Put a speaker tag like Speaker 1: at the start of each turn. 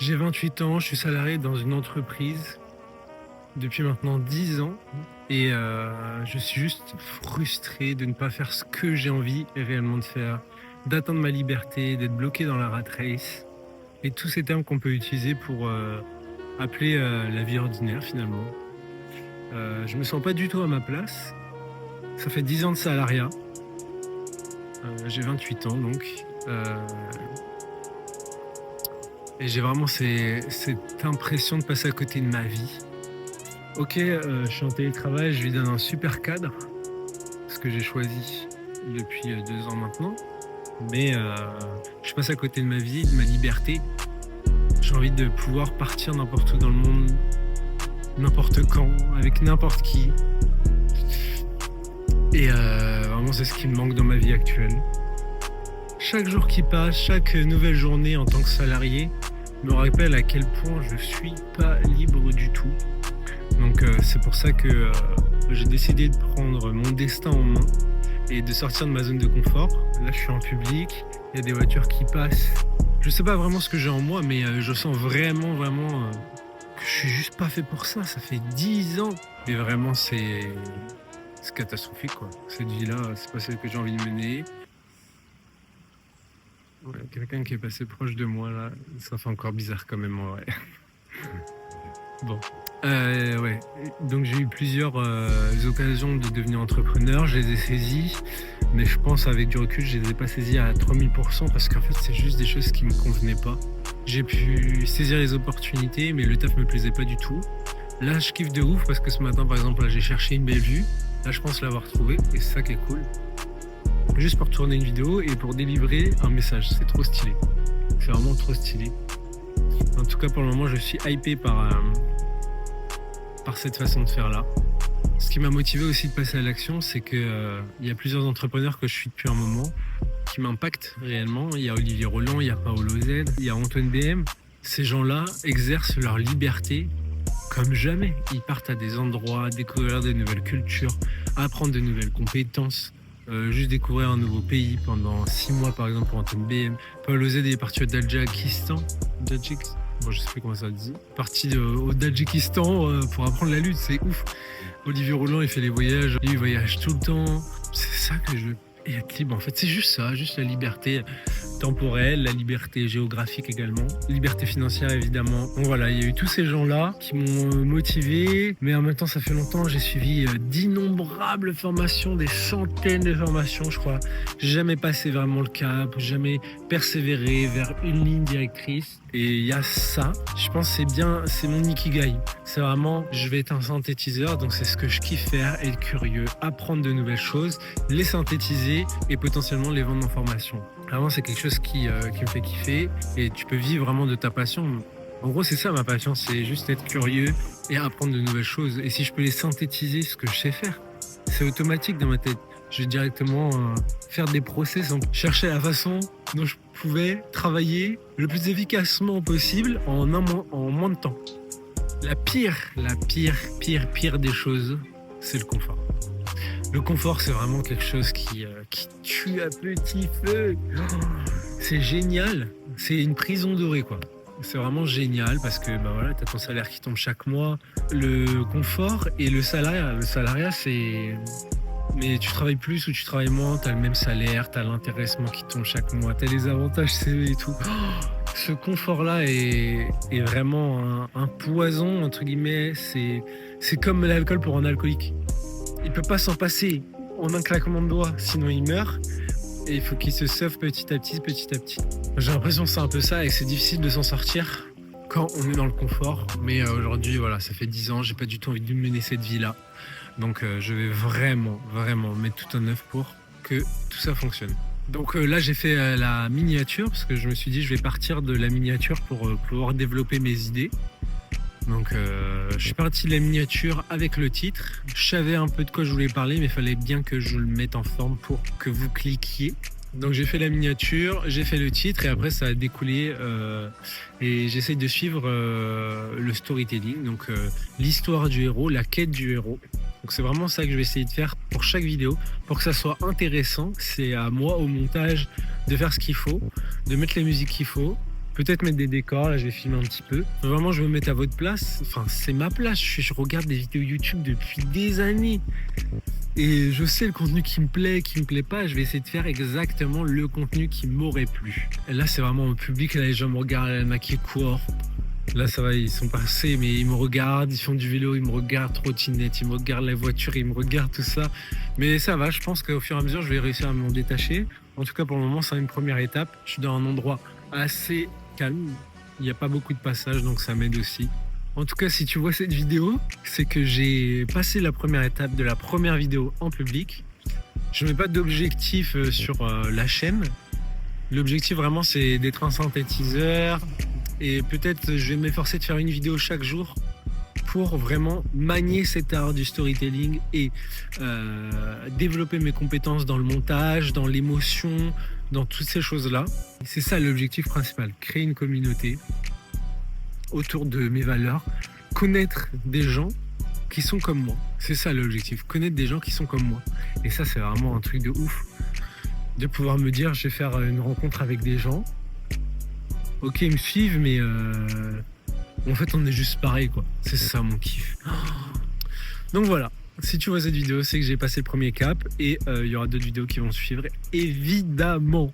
Speaker 1: J'ai 28 ans, je suis salarié dans une entreprise depuis maintenant 10 ans et je suis juste frustré de ne pas faire ce que j'ai envie réellement de faire, d'atteindre ma liberté, d'être bloqué dans la rat race et tous ces termes qu'on peut utiliser pour appeler la vie ordinaire finalement. Je me sens pas du tout à ma place. Ça fait 10 ans de salariat. J'ai 28 ans donc. Et j'ai vraiment cette impression de passer à côté de ma vie. Ok, je suis en télétravail, je vis dans un super cadre, ce que j'ai choisi depuis 2 ans maintenant. Mais je passe à côté de ma vie, de ma liberté. J'ai envie de pouvoir partir n'importe où dans le monde, n'importe quand, avec n'importe qui. Et vraiment, c'est ce qui me manque dans ma vie actuelle. Chaque jour qui passe, chaque nouvelle journée en tant que salarié me rappelle à quel point je suis pas libre du tout. Donc c'est pour ça que j'ai décidé de prendre mon destin en main et de sortir de ma zone de confort. Là, je suis en public, il y a des voitures qui passent. Je sais pas vraiment ce que j'ai en moi, mais je sens vraiment que je suis juste pas fait pour ça. Ça fait 10 ans. Et vraiment, c'est catastrophique, quoi. Cette vie-là, c'est pas celle que j'ai envie de mener. Ouais, quelqu'un qui est passé proche de moi, là, ça fait encore bizarre quand même, en vrai. Bon. Ouais. Donc j'ai eu plusieurs occasions de devenir entrepreneur, je les ai saisies, mais je pense avec du recul, je les ai pas saisies à 3000% parce qu'en fait, c'est juste des choses qui me convenaient pas. J'ai pu saisir les opportunités, mais le taf me plaisait pas du tout. Là, je kiffe de ouf parce que ce matin, par exemple, là, j'ai cherché une belle vue. Là, je pense l'avoir trouvée et c'est ça qui est cool. Juste pour tourner une vidéo et pour délivrer un message. C'est trop stylé. C'est vraiment trop stylé. En tout cas, pour le moment, je suis hypé par cette façon de faire là. Ce qui m'a motivé aussi de passer à l'action, c'est que y a plusieurs entrepreneurs que je suis depuis un moment qui m'impactent réellement. Il y a Olivier Roland, il y a Paolo Z, il y a Antoine BM. Ces gens-là exercent leur liberté comme jamais. Ils partent à des endroits, découvrir de nouvelles cultures, apprendre de nouvelles compétences. Juste découvrir un nouveau pays pendant 6 mois par exemple pour Antoine BM. Paolo Z est parti au Tadjikistan. Bon, je sais plus comment ça se dit. Parti au Tadjikistan pour apprendre la lutte, c'est ouf. Olivier Roland, il fait les voyages, lui, il voyage tout le temps. C'est ça que je veux. Et être libre, en fait, c'est juste ça, juste la liberté temporelle, la liberté géographique également, liberté financière évidemment. Donc voilà, il y a eu tous ces gens-là qui m'ont motivé, mais en même temps, ça fait longtemps, j'ai suivi d'innombrables formations, des centaines de formations, je crois. J'ai jamais passé vraiment le cap, jamais persévéré vers une ligne directrice. Et il y a ça, je pense que c'est mon ikigai. C'est vraiment, je vais être un synthétiseur, donc c'est ce que je kiffe faire, être curieux, apprendre de nouvelles choses, les synthétiser et potentiellement les vendre en formation. Vraiment, c'est quelque chose qui me fait kiffer et tu peux vivre vraiment de ta passion. En gros, c'est ça ma passion, c'est juste être curieux et apprendre de nouvelles choses. Et si je peux les synthétiser, ce que je sais faire, c'est automatique dans ma tête. Je vais directement faire des process, donc chercher la façon dont je pouvais travailler le plus efficacement possible en moins de temps. La pire des choses, c'est le confort. Le confort, c'est vraiment quelque chose qui tue à petit feu. Oh, c'est génial. C'est une prison dorée, quoi. C'est vraiment génial parce que voilà, t'as ton salaire qui tombe chaque mois. Le confort et le salariat, c'est... Mais tu travailles plus ou tu travailles moins, t'as le même salaire, t'as l'intéressement qui tombe chaque mois, t'as les avantages CV et tout. Oh, ce confort-là est vraiment un poison, entre guillemets. C'est comme l'alcool pour un alcoolique. Il peut pas s'en passer en un claquement de doigts, sinon il meurt. Et il faut qu'il se sauve petit à petit. J'ai l'impression que c'est un peu ça et que c'est difficile de s'en sortir quand on est dans le confort. Mais aujourd'hui, voilà, ça fait 10 ans, j'ai pas du tout envie de mener cette vie-là. Donc je vais vraiment mettre tout en œuvre pour que tout ça fonctionne. Donc là, j'ai fait la miniature parce que je me suis dit je vais partir de la miniature pour pouvoir développer mes idées. Donc je suis parti de la miniature avec le titre. Je savais un peu de quoi je voulais parler, mais il fallait bien que je le mette en forme pour que vous cliquiez. Donc j'ai fait la miniature, j'ai fait le titre et après ça a découlé et j'essaye de suivre le storytelling, donc l'histoire du héros, la quête du héros. Donc c'est vraiment ça que je vais essayer de faire pour chaque vidéo, pour que ça soit intéressant. C'est à moi au montage de faire ce qu'il faut, de mettre les musiques qu'il faut Peut-être mettre des décors, là je vais filmer un petit peu. Vraiment, je me mets à votre place. Enfin, c'est ma place. Je regarde des vidéos YouTube depuis des années. Et je sais le contenu qui me plaît pas. Je vais essayer de faire exactement le contenu qui m'aurait plu. Et là, c'est vraiment au public. Là, les gens me regardent, il y en a qui courent. Là, ça va, ils sont passés, mais ils me regardent, ils font du vélo, ils me regardent trottinette, ils me regardent la voiture, ils me regardent tout ça. Mais ça va, je pense qu'au fur et à mesure, je vais réussir à m'en détacher. En tout cas, pour le moment, c'est une première étape. Je suis dans un endroit assez calme. Il n'y a pas beaucoup de passages, donc ça m'aide aussi. En tout cas, si tu vois cette vidéo, c'est que j'ai passé la première étape de la première vidéo en public. Je ne mets pas d'objectif sur la chaîne. L'objectif vraiment, c'est d'être un synthétiseur. Et peut-être je vais m'efforcer de faire une vidéo chaque jour pour vraiment manier cet art du storytelling et développer mes compétences dans le montage, dans l'émotion, dans toutes ces choses-là. C'est ça l'objectif principal, créer une communauté autour de mes valeurs, connaître des gens qui sont comme moi. C'est ça l'objectif, connaître des gens qui sont comme moi. Et ça, c'est vraiment un truc de ouf, de pouvoir me dire, je vais faire une rencontre avec des gens. Ok, ils me suivent, mais en fait, on est juste pareil, quoi. C'est ça mon kiff. Donc voilà, si tu vois cette vidéo, c'est que j'ai passé le premier cap et il y aura d'autres vidéos qui vont suivre, évidemment.